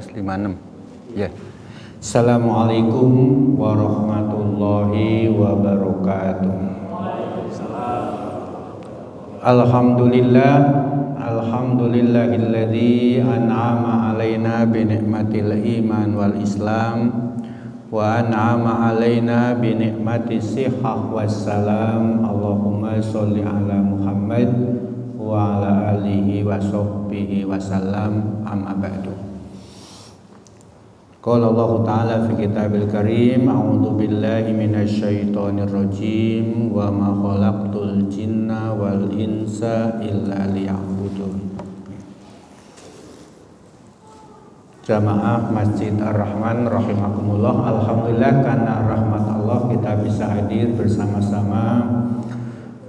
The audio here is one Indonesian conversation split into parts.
56. Ya. Assalamualaikum warahmatullahi wabarakatuh. Alhamdulillahilladzi an'ama alaina bi ni'matil iman wal islam wa an'ama alaina bi ni'matis sihhah wassalam. Allahumma sholli ala Muhammad wa ala alihi wa sahbihi wasallam, amma ba'du. Qala Allah Ta'ala fi kitabil karim, a'udzu billahi minasyaitonir rajim, wa ma khalaqtul jinna wal insa illa liya'budun. Jamaah Masjid Ar-Rahman rahimakumullah, alhamdulillah karena rahmat Allah kita bisa hadir bersama-sama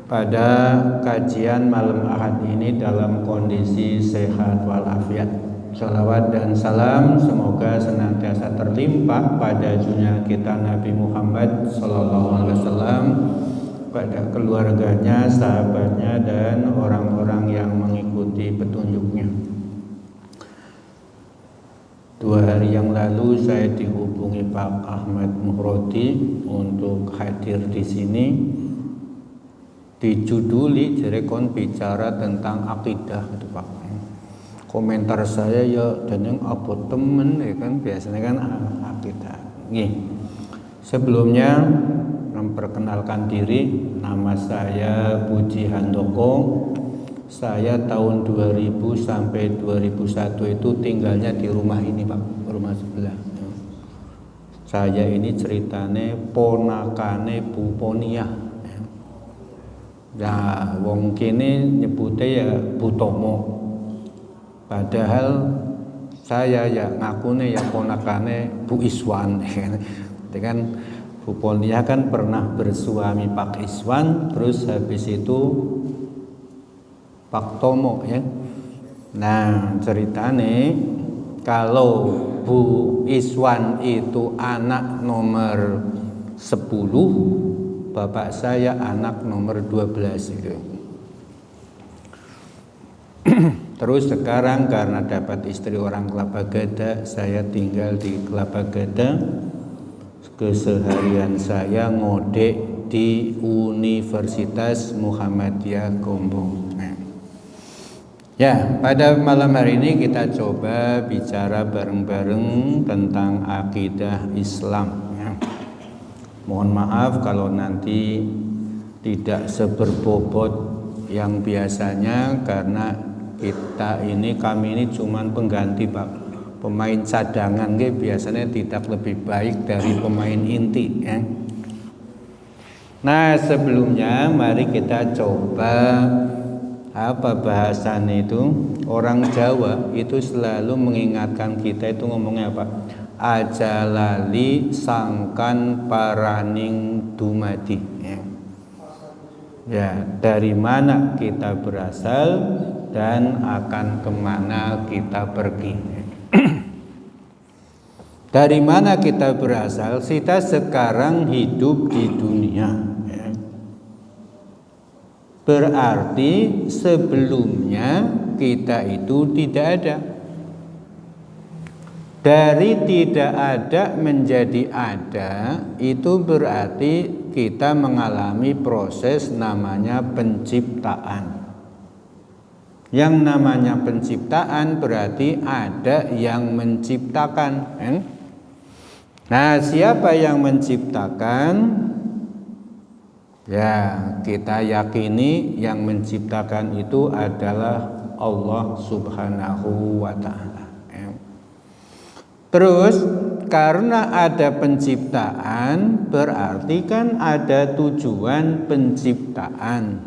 pada kajian malam Ahad ini dalam kondisi sehat walafiat. Salawat dan salam semoga senantiasa terlimpah pada junjungan kita Nabi Muhammad SAW, pada keluarganya, sahabatnya, dan orang-orang yang mengikuti petunjuknya. 2 hari yang lalu saya dihubungi Pak Ahmad Muhrodi untuk hadir di sini. Dijuduli jadi kon bicara tentang akidah itu Pak. Komentar saya ya dan yang apa temen ya kan, biasanya kan akidah. Nih, sebelumnya memperkenalkan diri, nama saya Puji Handoko. Saya tahun 2000 sampai 2001 itu tinggalnya di rumah ini Pak, rumah sebelah. Saya ini ceritane ponakane Bu Poniah. Ya, wong kene nyebute ya Bu Tomo. Padahal saya ya ngakune ya ponakane Bu Iswan. Itu kan Bu Poniah kan pernah bersuami Pak Iswan, terus habis itu Pak Tomo ya. Nah, ceritane kalau Bu Iswan itu anak nomor 10, bapak saya anak nomor 12 itu. Terus sekarang karena dapat istri orang Kelapa Gading, saya tinggal di Kelapa Gading. Keseharian saya ngodek di Universitas Muhammadiyah Gombong. Ya, pada malam hari ini kita coba bicara bareng-bareng tentang akidah Islam. Mohon maaf kalau nanti tidak seberbobot yang biasanya, karena kami ini cuman pengganti Pak, pemain cadangan biasanya tidak lebih baik dari pemain inti ya. Nah, sebelumnya mari kita coba apa bahasan itu. Orang Jawa itu selalu mengingatkan kita itu ngomongnya apa? Aja lali sangkan paraning dumadi ya. Ya, dari mana kita berasal dan akan kemana kita pergi. Dari mana kita berasal? Kita sekarang hidup di dunia ya. Berarti sebelumnya kita itu tidak ada. Dari tidak ada menjadi ada, itu berarti kita mengalami proses namanya penciptaan. Yang namanya penciptaan berarti ada yang menciptakan. Nah, siapa yang menciptakan? Ya, kita yakini yang menciptakan itu adalah Allah Subhanahu wa Ta'ala. Terus karena ada penciptaan berarti kan ada tujuan penciptaan.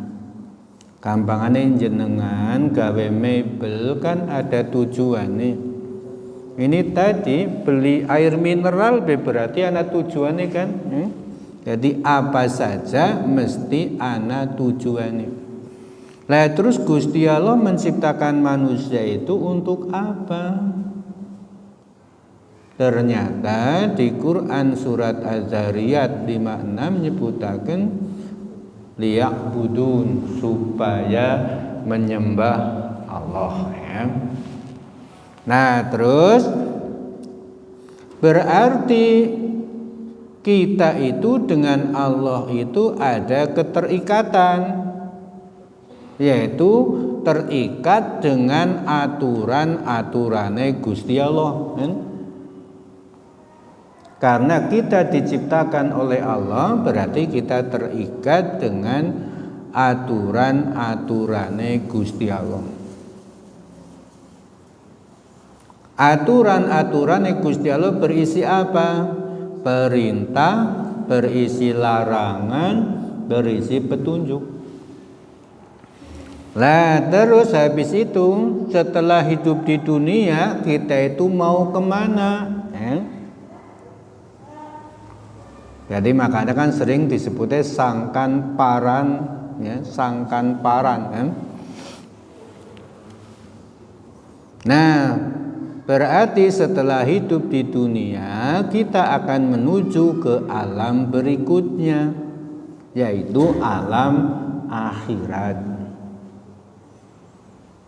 Gampangane jenengan gawe mebel kan ada tujuannya. Ini tadi beli air mineral berarti ada tujuannya kan. Jadi apa saja mesti ada tujuannya. Lah terus Gusti Allah menciptakan manusia itu untuk apa? Ternyata di Quran surat Az-Zariyat 56 nyebutaken liya'budun, supaya menyembah Allah ya. Nah, terus Berarti kita itu dengan Allah itu ada keterikatan, yaitu terikat dengan aturan-aturane Gusti Allah, kan? Karena kita diciptakan oleh Allah, berarti kita terikat dengan aturan-aturane Gusti Allah. Aturan-aturan Gusti Allah berisi apa? Perintah, berisi larangan, berisi petunjuk. Lah terus habis itu setelah hidup di dunia kita itu mau kemana? Jadi makanya kan sering disebutnya sangkan paran, ya, sangkan paran, kan? Nah, berarti setelah hidup di dunia kita akan menuju ke alam berikutnya, yaitu alam akhirat.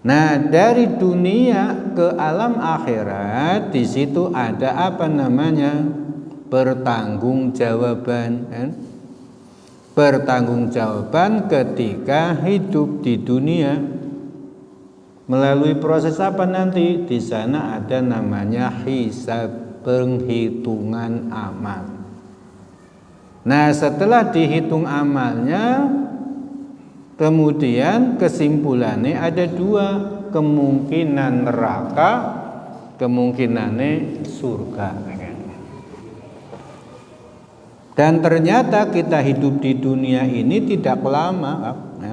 Nah, dari dunia ke alam akhirat di situ ada apa namanya? Pertanggungjawaban, kan? Pertanggungjawaban ketika hidup di dunia. Melalui proses apa nanti? Di sana ada namanya hisab, penghitungan amal. Nah, setelah dihitung amalnya, kemudian kesimpulannya ada dua, kemungkinan neraka, kemungkinannya surga. Dan ternyata kita hidup di dunia ini tidak lama, ya.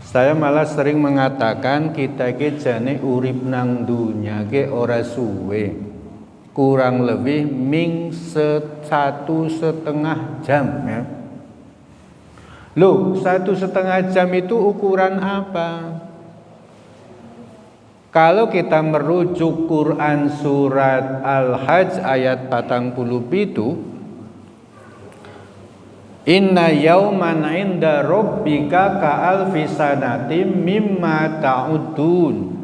Saya malah sering mengatakan kita ke jane urip nang dunya ke ora suwe, kurang lebih 1,5 jam, ya. Loh, 1,5 jam itu ukuran apa? Kalau kita merujuk Quran surat Al-Hajj ayat 47, inna yauman inda rabbika ka'alfi sanatim mimma ta'udun.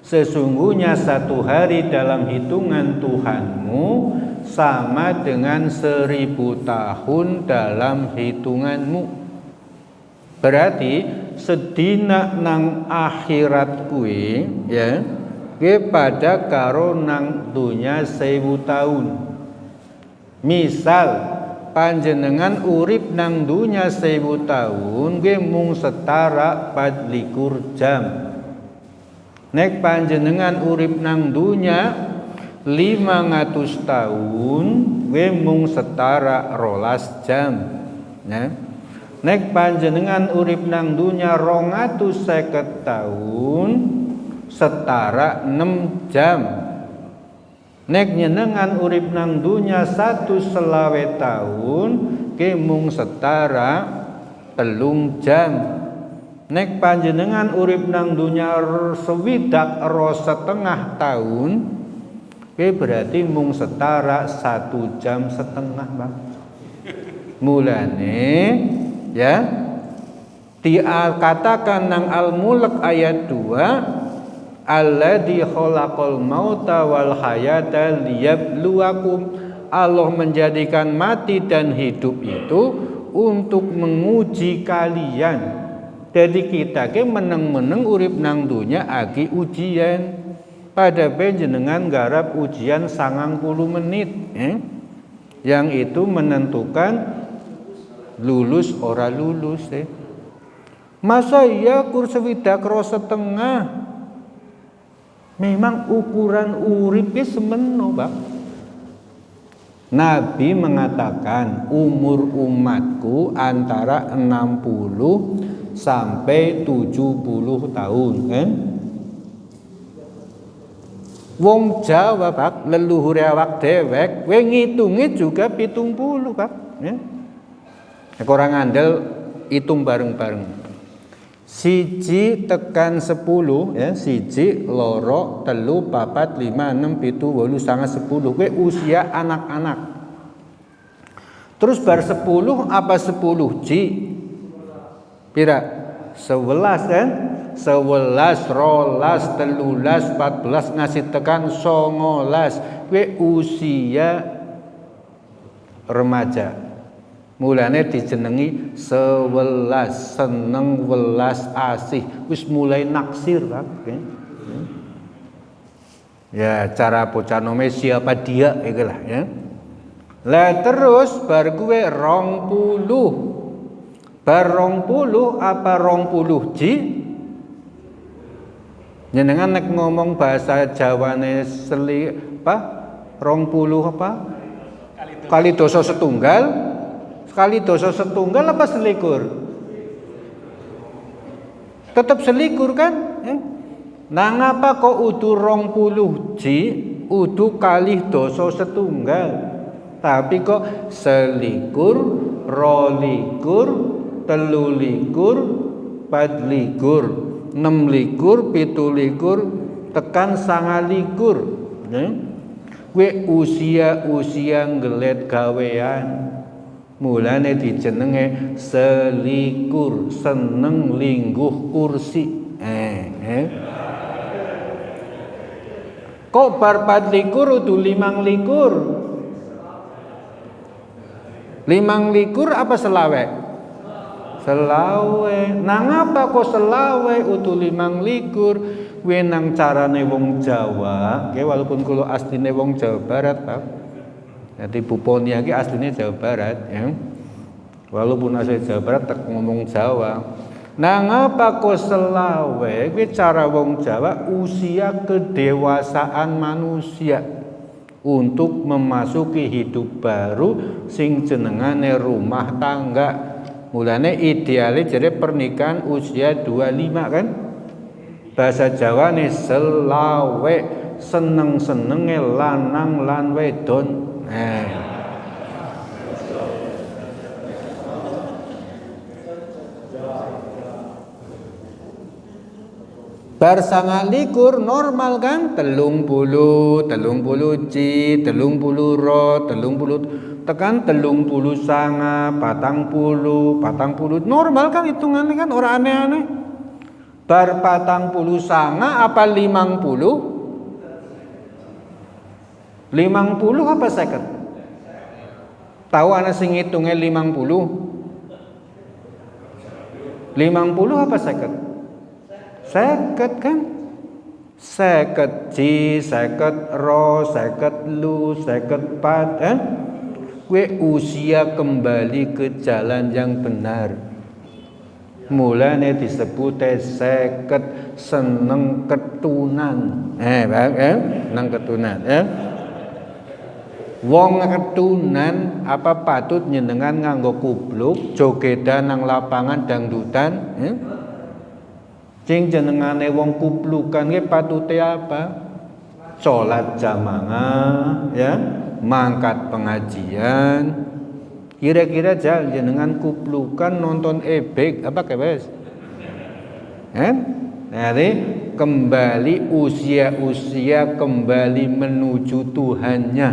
Sesungguhnya satu hari dalam hitungan Tuhanmu sama dengan 1000 tahun dalam hitunganmu. Berarti sedina nang akhirat kuwi, ya, pada karo nang dunya 1000 tahun. Misal panjenengan urip nang dunya 1000 tahun nggih mung setara 24 jam. Nek panjenengan urip nang dunya 500 tahun nggih mung setara 12 jam, ya. Nek panjenengan urip nang dunya 250 tahun setara 6 jam. Nek nyenengan urip nang dunya 120 tahun ke mung setara 3 jam. Nek panjenengan urip nang dunya 1,5 tahun ke berarti mung setara 1,5 jam, Bang. Mulane, ya, dikatakan nang Al-Mulk ayat 2, alladzi khalaqal mauta wal hayata liyabluwakum. Allah menjadikan mati dan hidup itu untuk menguji kalian. Jadi kita ke meneng-meneng urip nang dunya agi ujian. Pada panjenengan garap ujian 90 menit, yang itu menentukan lulus ora lulus. Masa iya kur 1,5? Memang ukuran urip semeno, Bang. Nabi mengatakan umur umatku antara 60 sampai 70 tahun, kan? Wong Jawa, Pak, leluhur awak dewek, we ngitungi juga 70, Pak, ya. Kurang andel hitung bareng-bareng. 1 tekan 10, ya, 1, 2, 3, 4, 5, 6, 7, 8, 9, 10. Kuwi usia anak-anak. Terus bar 10 apa 10 ji? Pira? 11, kan? 11, 12, 13, 14 ngasih tekan 19 kuwi usia remaja. Mulane dijenengi 11 seneng welas asih wis mulai naksir Pak. Ya cara bocah nome siapa dia itulah ya. Lah terus bar kuwe 20 bar 20 apa 20 ji jenengan nek ngomong bahasa Jawane seli apa 20 apa kali dosa setunggal apa selikur tetap selikur kan ya? Nah ngapa kok udu 20 ji udu kali dosa setunggal tapi kok selikur rolikur telulikur, padlikur, 6 17 tekan 9 ya. Kuwi usia nggelet gawean. Mulane dijenenge selikur, seneng lingguh kursi. Kok bar 24 udu 25 apa selawe? Selawe. Nang apa kok selawe utu 25 kuwi nang carane wong Jawa. Nggih walaupun kula asline wong Jawa Barat, Pak. Jadi Bu Poni iki asline Jawa Barat ya. Walaupun asli Jawa Barat tak ngomong Jawa. Nang apa kok selawe kuwi cara wong Jawa usia kedewasaan manusia untuk memasuki hidup baru sing jenengane rumah tangga. Mulane ideale jadi pernikahan usia 25 kan. Bahasa Jawa nih selawe seneng-senenge lanang lan wedon. Bar 29 normal kan 30 ji 30 ro 30 tekan 30 sanga 40 normal kan hitungannya kan ora aneh-aneh. Bar 40 sanga apa 50 apa 50 tahu ana sing ngitungnya 50 apa 50 kan 50 ji 50 ro 50 lu 54 kan kuwi usia kembali ke jalan yang benar. Mulane disebut 50 seneng ketunan. Nang ketunan wong ketunan apa patut nyenengan nganggo kubluk jogedan nang lapangan dangdutan Cing jenengane wong kuplukan ki patute apa? Salat jamaah ya, mangkat pengajian. Kira-kira jenengan kuplukan nonton ebek apa kewes? Jadi kembali usia kembali menuju Tuhannya.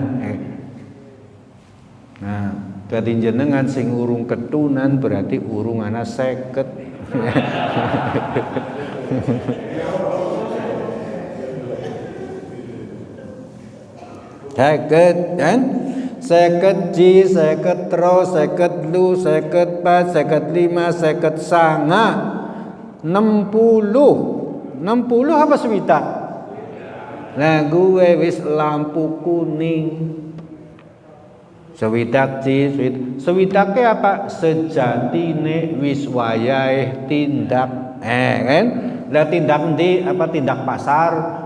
Nah, jadi jenengan sing urung ketunan berarti urung ana 50. Seket kan? 50 ji, 50 ro, 50 lu, 54, 55, 59, 60 apa swidak? Nah gue wis lampu kuning. Swidak ji, swidake apa? Sejatine wis wayahe tindak. Kan? Lah tindak ndi? Apa tindak pasar?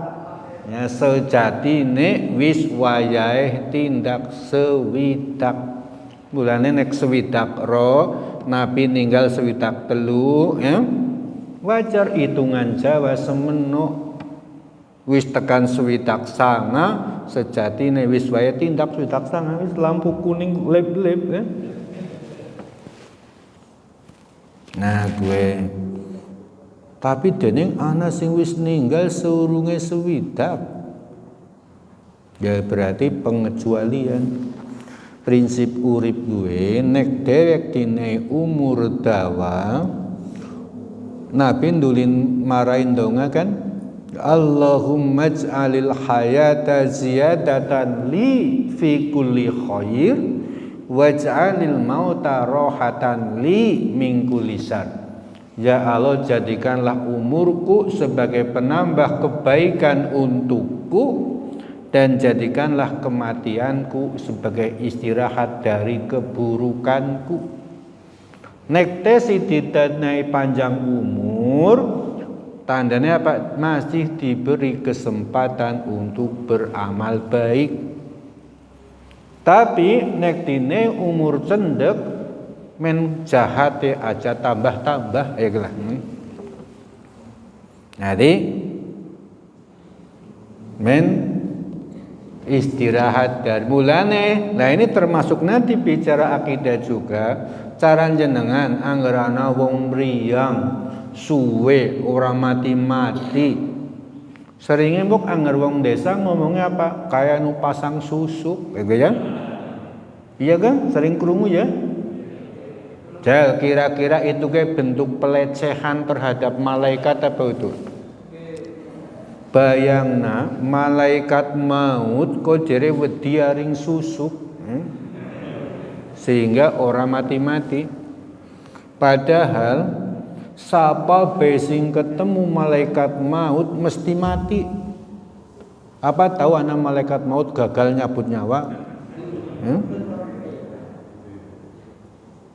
Ya sejatine wis wayahe tindak swidak. Mulane nek swidak ro, Nabi ninggal swidak telu ya. Wajar hitungan Jawa semeno. Wis tekan swidak sanga, sejatine wis wayahe tindak swidak sanga, wis lampu kuning lep-lep ya. Nah gue tapi dening ana sing wis ninggal seurunge swidak. Ya berarti pengecualian. Prinsip urip gue nek dhewek dine umur dawa Nabi ndulin marahin donga kan, Allahumma ij'alil hayata ziyadatan li fi kulli khair waj'alil mauta rohatan li min kulli syarr. Ya Allah, jadikanlah umurku sebagai penambah kebaikan untukku dan jadikanlah kematianku sebagai istirahat dari keburukanku. Nek tesi ditanai panjang umur, tandanya apa? Masih diberi kesempatan untuk beramal baik. Tapi nek dine umur cendek, men jahate aja tambah-tambah ya lah. Jadi men istirahat dari mulane. Nah ini termasuk nanti bicara akidah juga. Cara jenengan anggerana wong mriyang suwe ora mati-mati. Seringnya mbok angger wong desa ngomongnya apa? Kayak nu pasang susuk, gitu ya? Iya kan? Sering krungu ya? Jal, kira-kira itu kayak bentuk pelecehan terhadap malaikat apa itu? Bayangna malaikat maut kok jere wedi aring susuk. Sehingga orang mati-mati. Padahal sapa besing ketemu malaikat maut mesti mati. Apa tahu anak malaikat maut gagal nyabut nyawa?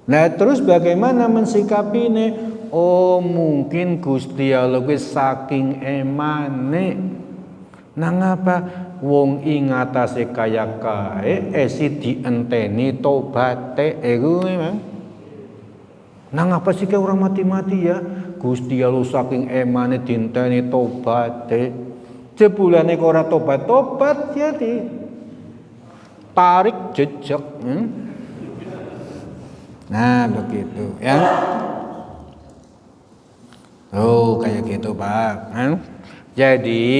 Nah terus bagaimana mensikapi ini? Oh mungkin Gusti Allah saking emane. Nang apa? Wong ing atase kaya kae esi dienteni tobaté memang. Nang apa sih kayak orang mati-mati ya? Gusti Allah saking emane dienteni tobaté. Jebulane kok ora tobat-tobat ya di tarik jejak. Nah, begitu ya. Oh, kayak gitu, Pak. Jadi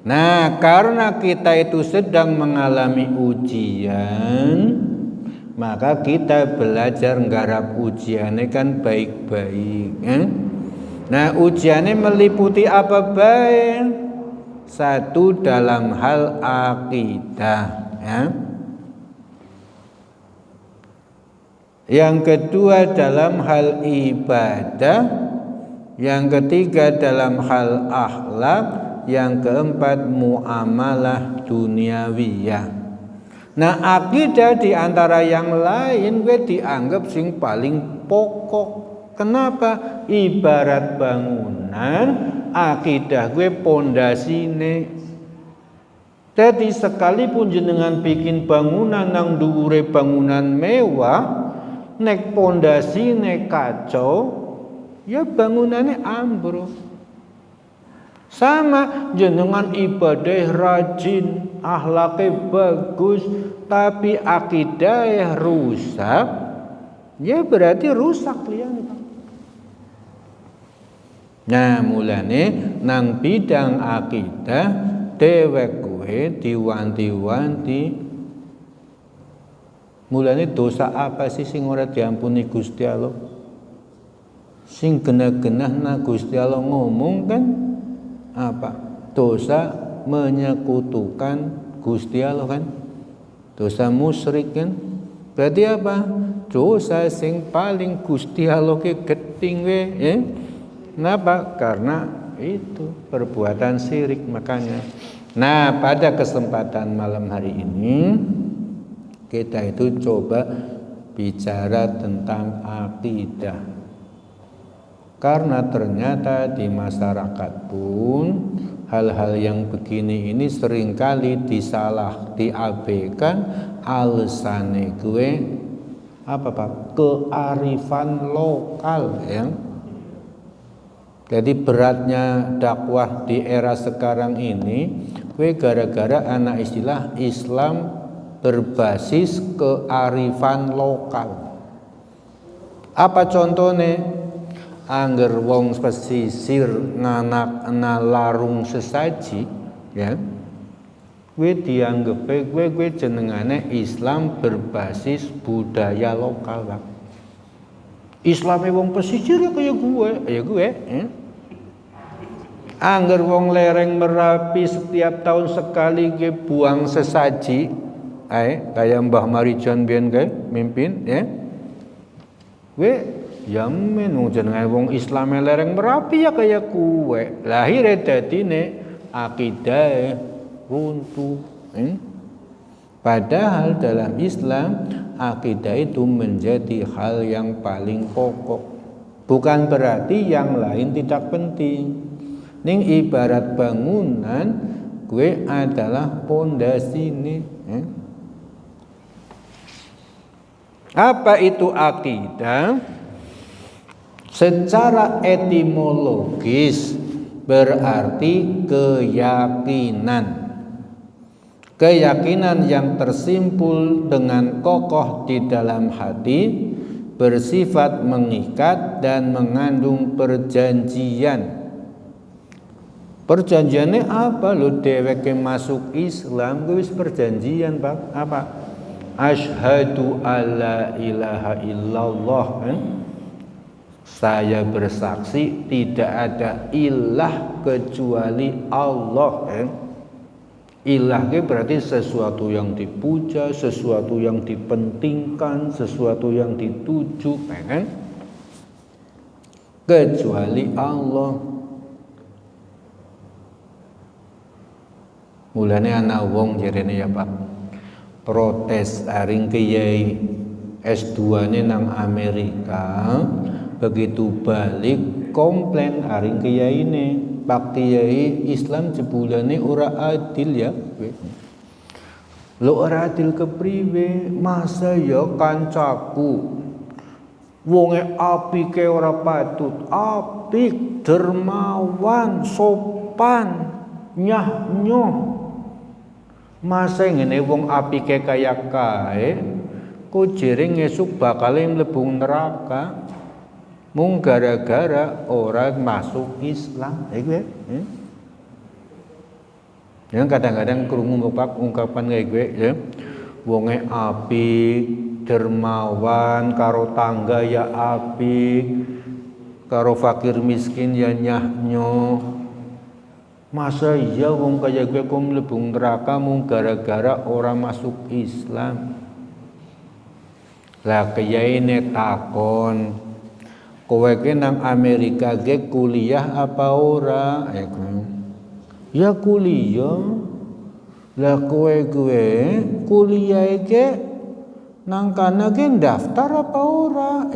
nah, karena kita itu sedang mengalami ujian, maka kita belajar nggarap ujiannya kan baik-baik. Nah, ujiannya meliputi apa baik? Satu dalam hal akidah, ya. Yang kedua dalam hal ibadah, yang ketiga dalam hal akhlak, yang keempat muamalah duniawiyah. Nah akidah di antara yang lain gue dianggap sing paling pokok. Kenapa? Ibarat bangunan, akidah gue pondasine. Jadi sekalipun jenengan bikin bangunan nang dhuwure bangunan mewah, nek pondasine kacau, ya bangunannya ambruk. Sama jenengan ibadah rajin, akhlaknya bagus, tapi akidah rusak, ya berarti rusak liyane. Nah, mulane nang bidang akidah dhewek kowe diwanti-wanti. Mulane dosa apa sih sing ora diampuni Gusti Allah? Sing genah-genah na Gusti Allah ngomong kan apa? Dosa menyekutukan Gusti Allah kan? Dosa musyrik kan? Berarti apa? Dosa sing paling Gusti Allah ke geting we, ya. Kenapa? Karena itu perbuatan syirik makanya. Nah, pada kesempatan malam hari ini kita itu coba bicara tentang akidah. Karena ternyata di masyarakat pun hal-hal yang begini ini seringkali diabaikan alasane gue apa Pak? Kearifan lokal ya. Jadi beratnya dakwah di era sekarang ini gue gara-gara anak istilah Islam berbasis kearifan lokal. Apa contohnya? Angger wong pesisir nganak larung sesaji ya gue dianggap gue jenengane Islam berbasis budaya lokal Pak. Islame wong pesisir ya kayak gue. Angger wong lereng Merapi setiap tahun sekali ge buang sesaji, kayak Mbah Marijan biyen ge mimpin ya. Gue yamin wong jenenge wong Islame lereng Merapi ya kayak kue. Lahir dadine akidah runtuh. Padahal dalam Islam akidah itu menjadi hal yang paling pokok. Bukan berarti yang lain tidak penting. Ning ibarat bangunan, gue adalah pondasi nih. Apa itu akidah? Secara etimologis berarti keyakinan. Keyakinan yang tersimpul dengan kokoh di dalam hati, bersifat mengikat dan mengandung perjanjian. Perjanjiannya apa? Lu dheweke masuk Islam wis perjanjian, Pak. Apa? Asyhadu alla ilaha illallah. Saya bersaksi tidak ada ilah kecuali Allah. Ilah berarti sesuatu yang dipuja, sesuatu yang dipentingkan, sesuatu yang dituju, kan? Kecuali Allah. Mulane anak wong jarene ya Pak, protes aring kiai S2-ne nang Amerika, begitu balik komplain aring kiyaine, Pak Kiai Islam jebulane ora adil ya. Lo ora adil kepriwe? Masa ya kancaku wonge apike ora patut, apik, dermawan, sopan, nyah-nyoh. Masa ngene wong apike kaya kae ku jering esuk bakal mlebu neraka mung gara-gara orang masuk Islam. Ya kadang-kadang krungu Pak ungkapan kayak gue ya. Wonge apik, dermawan, karo tangga ya apik, karo fakir miskin ya nyah-nyoh. Masa iya wong kaya gue kok mlebu neraka mung gara-gara orang masuk Islam. Lah kiyaine takon, kowe ke nang Amerika ge kuliah apa ora? Ya kuliah. Lah kowe kuliah ge nang kana ge daftar apa ora?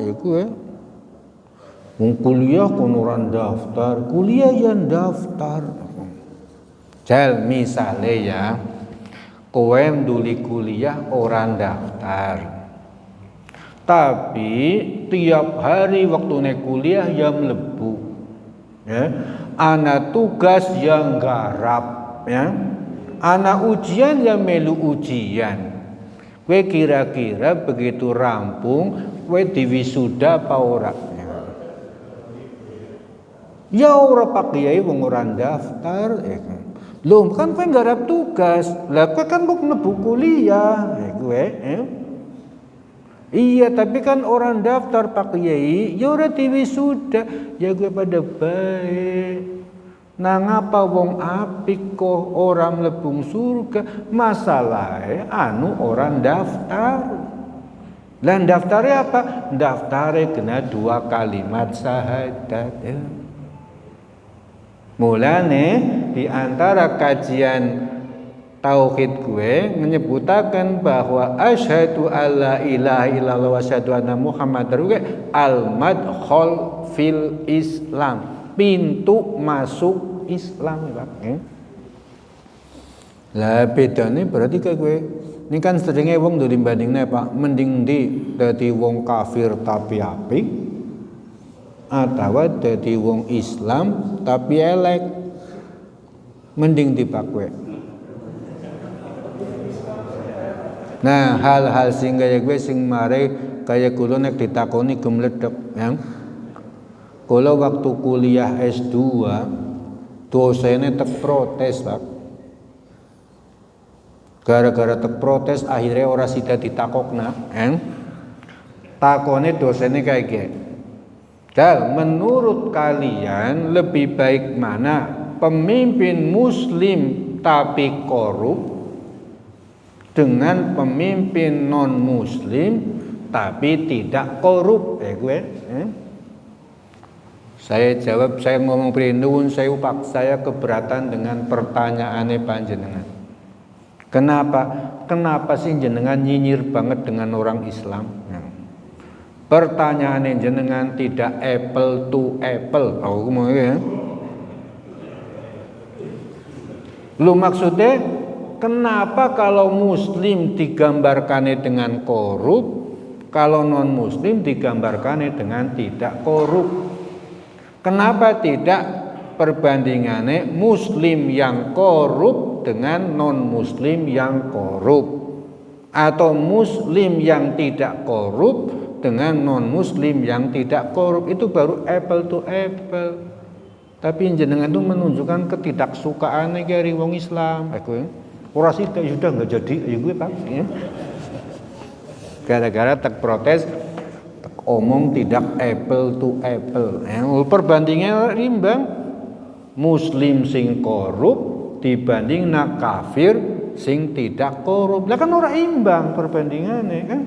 Wong kuliah kon ora daftar, kuliah yang daftar. Jal misale ya, kowe nduli kuliah orang daftar, tapi tiap hari waktune kuliah ya mlebu, ya, ana tugas yang garap, ya, ana ujian ya melu ujian. Kowe kira-kira begitu rampung, kowe diwisuda apa ora? Ya ora Pak Kiai wong ora daftar, Loh kan kowe nggarap tugas, lah kowe kan mau mlebu kuliah, Iya tapi kan orang daftar Pak Kiai, ya ora diwisuda, ya gue pada baik. Nah ngapa wong apik kok orang mlebu surga, masalahnya orang daftar. Lan daftarnya apa? Daftarnya kena 2 kalimat syahadat. Mulane di antara kajian tauhid gue menyebutakan bahwa asyhadu alla ilaha illallah wa asyhadu anna muhammadar al-madkhul fil Islam, pintu masuk Islam ya Pak. Lah bedane berarti kayak gue ini kan seringnya wong do dibandingne Pak, mending di dadi wong kafir tapi apik atau dadi wong Islam tapi elek, mending dipakai. Nah hal-hal sing kaya gue sing mare kaya kula nek ditakoni gemledek ya. Kula waktu kuliah S2 dosene tek protes Pak. Gara-gara tek protes akhirnya ora sida ditakokna, takone dosene kayak gini. Dan menurut kalian lebih baik mana? Pemimpin muslim tapi korup dengan pemimpin non muslim tapi tidak korup? Saya jawab, saya ngomong nuwun sewu Pak, saya keberatan dengan pertanyaannya panjenengan. Kenapa sih jenengan nyinyir banget dengan orang Islam? Pertanyaan jenengan tidak apple to apple. Aku mau ya. Lu maksudnya kenapa kalau muslim digambarkannya dengan korup, kalau non muslim digambarkannya dengan tidak korup? Kenapa tidak perbandingannya muslim yang korup dengan non muslim yang korup, atau muslim yang tidak korup dengan non muslim yang tidak korup? Itu baru apple to apple. Tapi jenengan itu menunjukkan ketidaksukaannya dari wong Islam. Ora sih sudah nggak jadi gue Pak. Gara-gara tak protes, tak omong tidak apple to apple. Perbandingannya rimbang. Muslim sing korup dibanding nak kafir sing tidak korup. Lah kan ora imbang perbandingannya kan.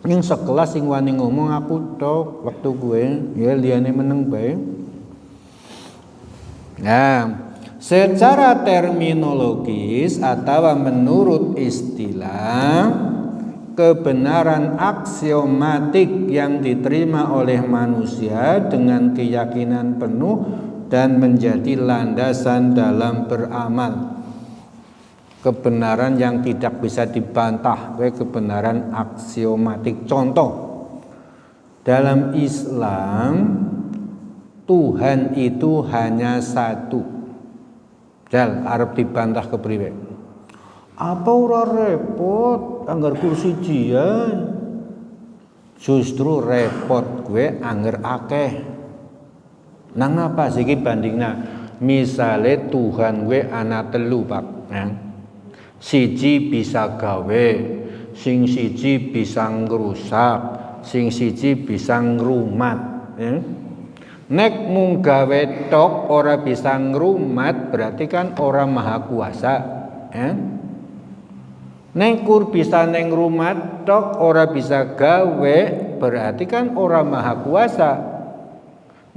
Yang sekelas sing wani ngomong aku tok waktu gue ya liyane meneng bae. Nah, secara terminologis atau menurut istilah, kebenaran aksiomatik yang diterima oleh manusia dengan keyakinan penuh dan menjadi landasan dalam beramal. Kebenaran yang tidak bisa dibantah, kebenaran aksiomatik. Contoh, dalam Islam Tuhan itu hanya satu. Jal arep dibantah kepriwe? Apa ora repot anggar kursi jian? Justru repot gue anggar akeh. Nang apa sih bandingna? Misale Tuhan gue ana telu Pak. Siji bisa gawe, sing siji bisa ngrusak, sing siji bisa ngrumat. Nek mung gawe tok ora bisa ngrumat, berarti kan ora maha kuasa. Nek kur bisa neng ngrumat tok ora bisa gawe, berarti kan ora maha kuasa.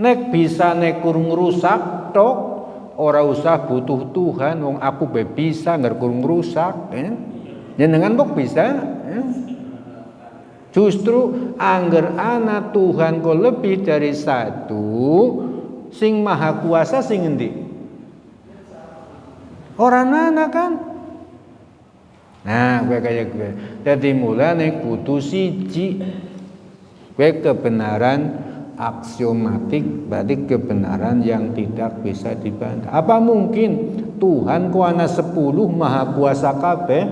Nek bisa nek kur ngrusak tok ora usah butuh Tuhan, wong aku be bisa ngerkur ngrusak. Jenengan kok bisa? Justru angger ana Tuhan kok lebih dari satu, sing maha kuasa sing endi? Ora ana kan? Nah, gue kayak gue. Jadi mulane kudu siji. Gue kebenaran aksiomatik, berarti kebenaran yang tidak bisa dibantah. Apa mungkin Tuhan ku ana 10 maha kuasa kabeh?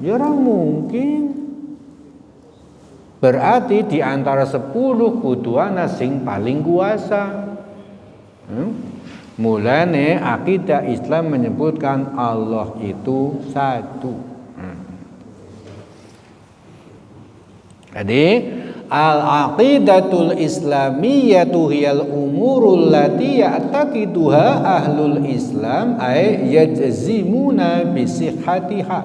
Ya ora mungkin. Berarti di antara 10 kudu ana sing paling kuasa. Mulane akidah Islam menyebutkan Allah itu satu. Jadi al-aqidatul islamiyyatu hiyal umurul lati ya'taqiduha ahlul islam ay yajzimuna bisihhatiha.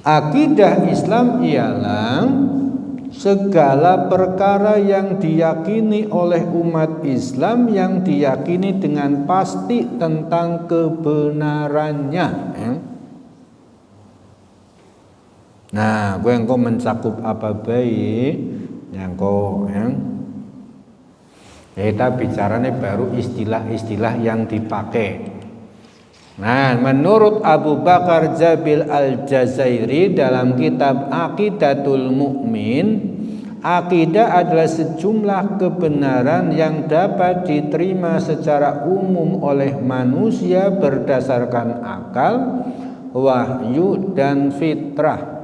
Akidah Islam ialah segala perkara yang diyakini oleh umat Islam yang diyakini dengan pasti tentang kebenarannya. Nah, gue engkau mencakup apa baik yang kau kita bicaranya baru istilah-istilah yang dipakai. Nah, menurut Abu Bakar Jabil Al-Jazairi dalam kitab Aqidatul Mu'min, akidah adalah sejumlah kebenaran yang dapat diterima secara umum oleh manusia berdasarkan akal, wahyu, dan fitrah.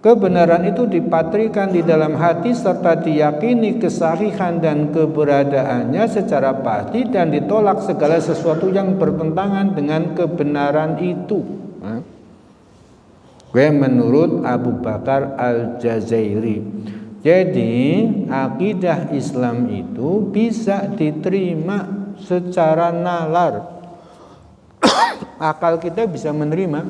Kebenaran itu dipatrikan di dalam hati serta diyakini kesahihan dan keberadaannya secara pasti dan ditolak segala sesuatu yang bertentangan dengan kebenaran itu. Gue menurut Abu Bakar Al-Jazairi. Jadi akidah Islam itu bisa diterima secara nalar. Akal kita bisa menerima.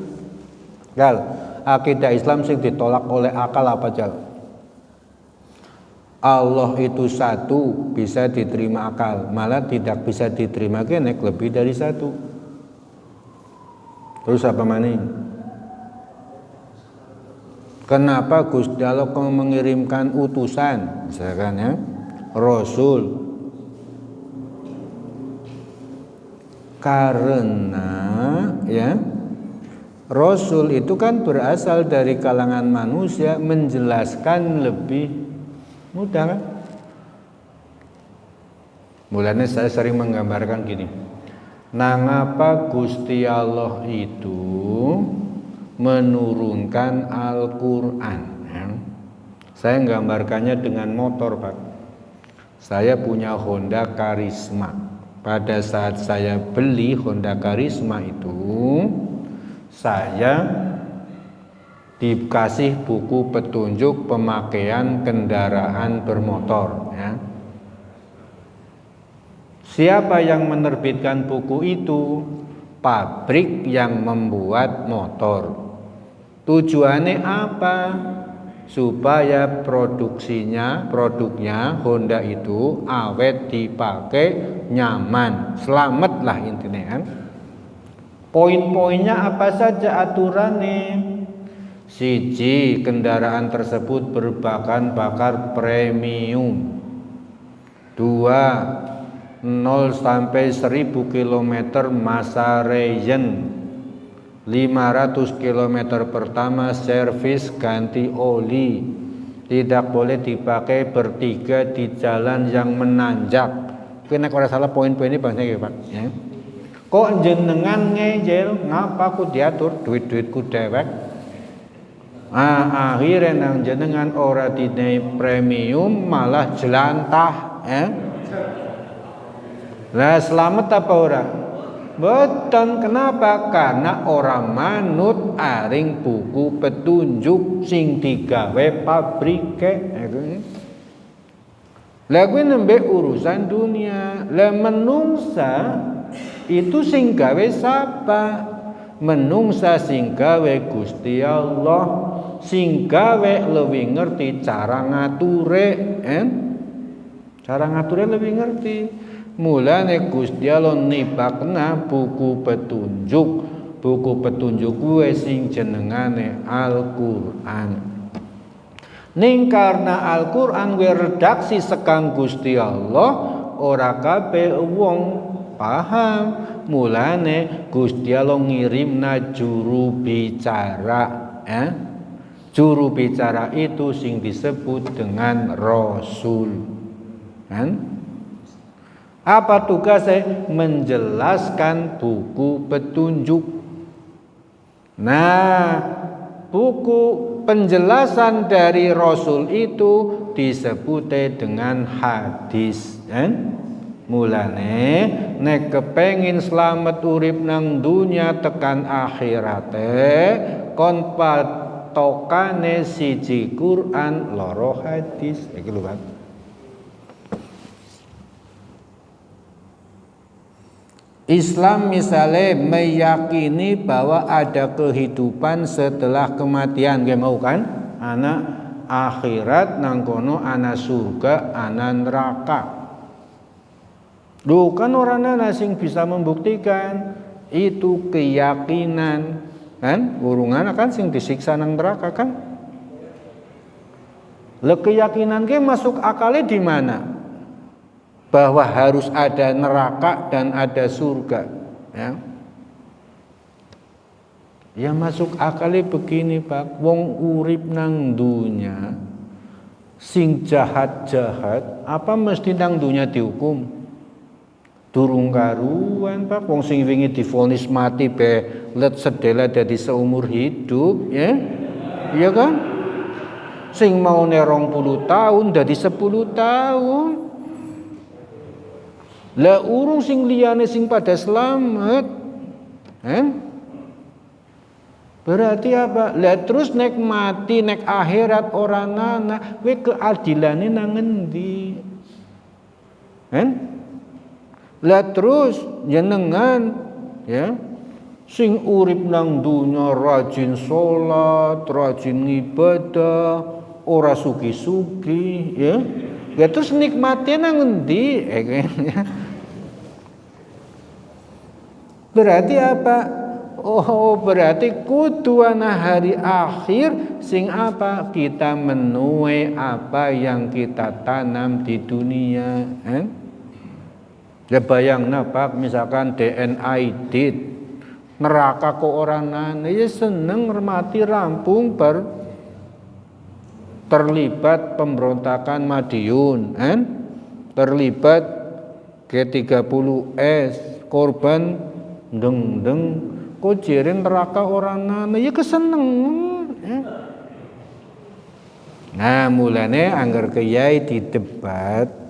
Gal, akidah Islam sing ditolak oleh akal apa Jal? Allah itu satu bisa diterima akal, malah tidak bisa diterima kenek lebih dari satu. Terus apa maning? Kenapa Gusti Allah mengirimkan utusan, misalkan ya, Rasul? Karena ya, Rasul itu kan berasal dari kalangan manusia, menjelaskan lebih mudah kan? Mulanya saya sering menggambarkan gini. Nangapa Gusti Allah itu menurunkan Al-Quran ya. Saya gambarkannya dengan motor Pak. Saya punya Honda Karisma. Pada saat saya beli Honda Karisma itu, saya dikasih buku petunjuk pemakaian kendaraan bermotor ya. Siapa yang menerbitkan buku itu? Pabrik yang membuat motor. Tujuannya apa? Supaya produknya Honda itu awet dipakai, nyaman, selamat lah intinya kan. Poin-poinnya apa saja aturannya? Siji, kendaraan tersebut berbahan bakar premium. Dua, 0 sampai 1000 km masa range. 500 km pertama servis ganti oli. Tidak boleh dipakai bertiga di jalan yang menanjak. Kena kalau salah poin-poin ini bahasanya gitu Pak ya. Kok jenengan ngejel, ngapa ku diatur duit-duitku dewek? Akhirnya nang jenengan ora dinai premium malah jelantah ya. Lah selamat apa ora? Beton, kenapa? Karena orang manut aring buku petunjuk sing digawe pabrike. Lah kuwi nembe urusan dunia. Lah menungsa itu sing gawe sapa? Menungsa sing gawe Gusti Allah, sing gawe lebih ngerti cara ngature, cara ngature lebih ngerti. Mulane Gusti Allah nibakna buku petunjuk kuwe sing jenengane Al-Qur'an. Ning karena Al-Qur'an kuwi redaksi sekang Gusti Allah, ora kabeh wong paham. Mulane Gusti Allah ngirimna juru bicara, Juru bicara itu sing disebut dengan Rasul. Kan? Apa tugasnya? Menjelaskan buku petunjuk. Nah, buku penjelasan dari Rasul itu disebut dengan hadis. Mulane nek kepengin selamat urip nang dunia tekan akhirate kon patokane siji Quran loro hadis. Iki lho Pak. Islam misalnya meyakini bahwa ada kehidupan setelah kematian, gak mau kan? Anak akhirat nangkono, anak surga, anak neraka. Duh kan orang sing bisa membuktikan itu keyakinan, kan? Urungan kan sing disiksa nang neraka kan? Le keyakinan ke masuk akalnya di mana? Bahwa harus ada neraka dan ada surga ya. Ya masuk akalnya begini Pak, wong urip nang dunya sing jahat-jahat apa mesti nang dunya dihukum? Durung karuan Pak, wong sing wingi divonis mati be let sedela dadi seumur hidup ya. Iya kan? Sing mau 20 tahun dadi 10 tahun. Lah urung sing liyane sing pada selamat. Berarti apa? Lah terus nek mati nek akhirat ora nana, kowe keadilane nang endi? Lah terus jenengan ya sing urip nang dunya rajin salat, rajin ibadah, ora sugi-sugi ya. Ya terus nikmatnya nang endi? Berarti apa? Oh, berarti kudu ana hari akhir sing apa? Kita menuai apa yang kita tanam di dunia. Ya bayangna Pak, misalkan DNA idit neraka kok orang nana, ya seneng mati rampung terlibat pemberontakan Madiun, terlibat G30S, korban deng kok jirin neraka orang nana, ya keseneng. Nah mulane anggar kiai di debat,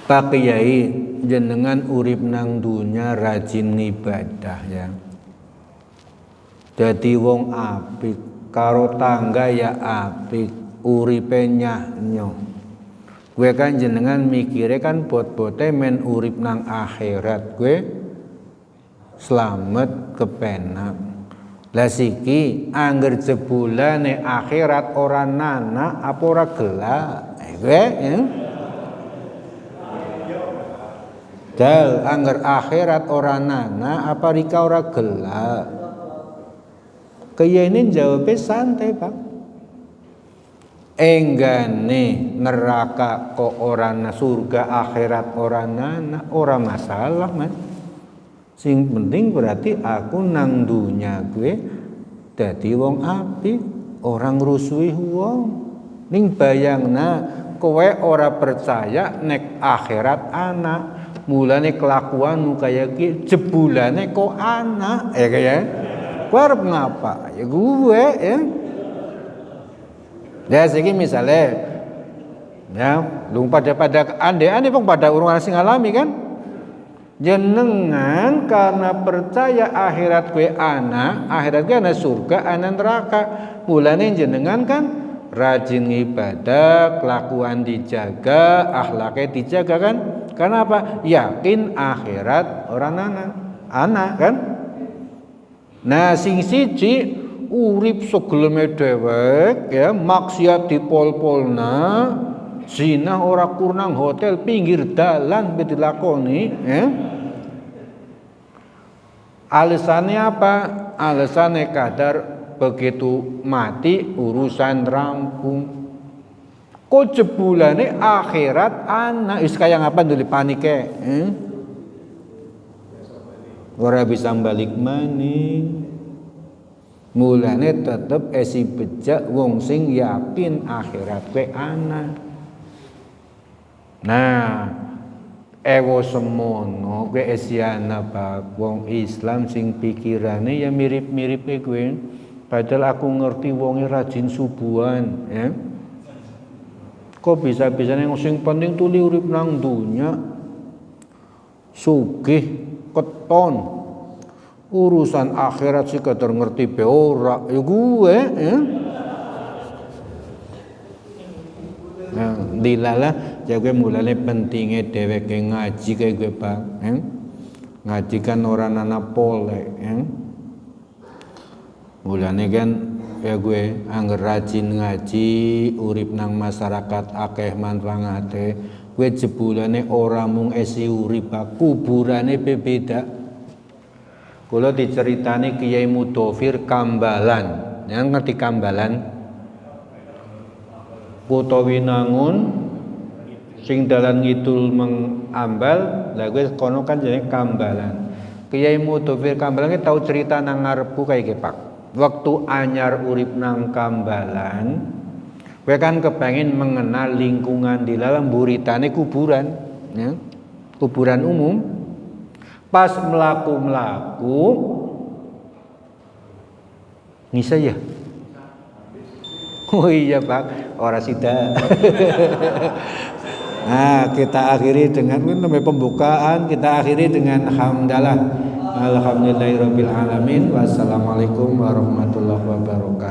Pak Kiai jenengan urip nang dunya rajin ibadah ya. Dadi wong apik, karo tangga ya apik, uripe nyahnyo. Gue kan jenengan mikire kan bot-bote men urip nang akhirat, gue slamet kepenak. Lah siki angger jebulane akhirat ora nana apa ora gelak. Gue ya. Dal angger akhirat ora nana apa rika ora gelak. Kaya ini jawabnya santai Pak. Enggane neraka kok ora nana, surga akhirat ora nana, ora masalah man. Sing penting berarti aku nang dunya gue dadi wong apik, orang ngrusuhi wong. Ning bayangna kowe ora percaya nek akhirat ana. Mulane kelakuanmu kayak ki jebulane kok anak ya kayak warep ngapa ya gue ya ya segi misalnya ya lu pada ande pun pada urung sing ngalami kan jenengan karena percaya akhirat gue anak akhirat gue anak surga anak neraka mulane jenengan kan rajin ibadah, kelakuan dijaga, akhlaknya dijaga kan? Karena apa? Yakin akhirat orang anak kan? Nah, sing siji urip segeleme dhewek ya, maksiat dipol-polna, zina ora kurnang hotel pinggir dalan dilakoni ya. Alasannya apa? Alasannya kadar begitu mati urusan rampung. Kok jebulane akhirat anak wis kaya ngapa nduli panike. Ora bisa balik maning. Mulane tetep esi bejak wong sing yakin akhirat kowe anak. Nah, ewo semono kowe esiana Pak wong Islam sing pikirane ya mirip-mirip kowe. Padahal aku ngerti wonge rajin subuhan ya. Kok bisa-bisane sing penting tuli urip nang dunya. Sugih keton. Urusan akhirat sih kadar ngerti be ora ya gue ya. Nah, dilala jaga mulane pentingnya dheweke ngaji kayak gue Pak ya. Ngaji kan ora nana pole ya. Mulane kan ya gue angger rajin ngaji urip nang masyarakat akeh manfaate gue jebulane ora mung esi urip kuburane beda. Kula diceritani Kiai Mudofir Kambalan yang ngerti Kambalan Kutha Winangun sing dalan ngidul mengambal lha gue kono kan jenenge Kambalan. Kiai Mudofir Kambalan ki tau cerita nang ngarepku kayak ge Pak. Waktu anyar urip nang Kambalan, gue kan kepengen mengenal lingkungan di dalam buritane kuburan, ya, kuburan umum. Pas melaku ngisa ya. Oh iya Pak, ora sida. Nah kita akhiri dengan namanya pembukaan, kita akhiri dengan hamdalah. Alhamdulillahirabbil alamin. Wassalamualaikum warahmatullahi wabarakatuh.